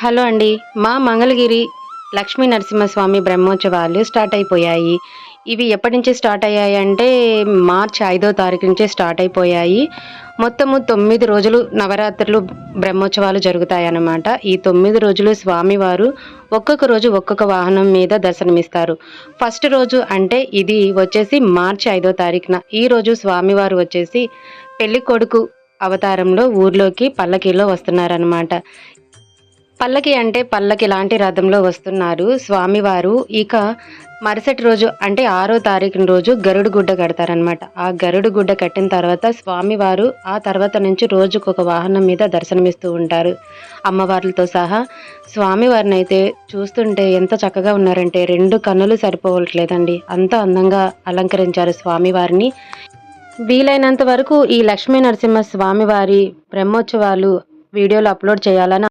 Hello అండి. మా మంగళగిరి లక్ష్మీ నరసింహస్వామి బ్రహ్మోత్సవాలు స్టార్ట్ అయిపోయాయి. ఇవి ఎప్పటి నుంచి స్టార్ట్ అయ్యాయి అంటే మార్చి 5వ తారీఖు నుంచే స్టార్ట్ అయిపోయాయి. మొత్తము 9 రోజులు నవరాత్రులు బ్రహ్మోత్సవాలు జరుగుతాయన్నమాట. ఈ 9 రోజులు స్వామివారు ఒక్కొక్క రోజు ఒక్కొక్క వాహనం మీద దర్శనమిస్తారు. ఫస్ట్ రోజు అంటే ఇది వచ్చేసి మార్చి 5వ తారీఖున. ఈరోజు స్వామివారు వచ్చేసి పెళ్ళికొడుకు అవతారంలో ఊర్లోకి పల్లకీలో వస్తున్నారనమాట. పల్లకి అంటే పల్లకి లాంటి రథంలో వస్తున్నారు స్వామివారు. ఇక మరుసటి రోజు అంటే 6వ తారీఖున రోజు గరుడు గుడ్డ కడతారనమాట. ఆ గరుడు గుడ్డ కట్టిన తర్వాత స్వామివారు ఆ తర్వాత నుంచి రోజుకొక వాహనం మీద దర్శనమిస్తూ ఉంటారు అమ్మవార్లతో సహా. స్వామివారిని అయితే చూస్తుంటే ఎంత చక్కగా ఉన్నారంటే 2 కన్నులు సరిపోవట్లేదండి, అంత అందంగా అలంకరించారు స్వామివారిని. వీలైనంత వరకు ఈ లక్ష్మీ నరసింహ స్వామివారి బ్రహ్మోత్సవాలు వీడియోలు అప్లోడ్ చేయాలని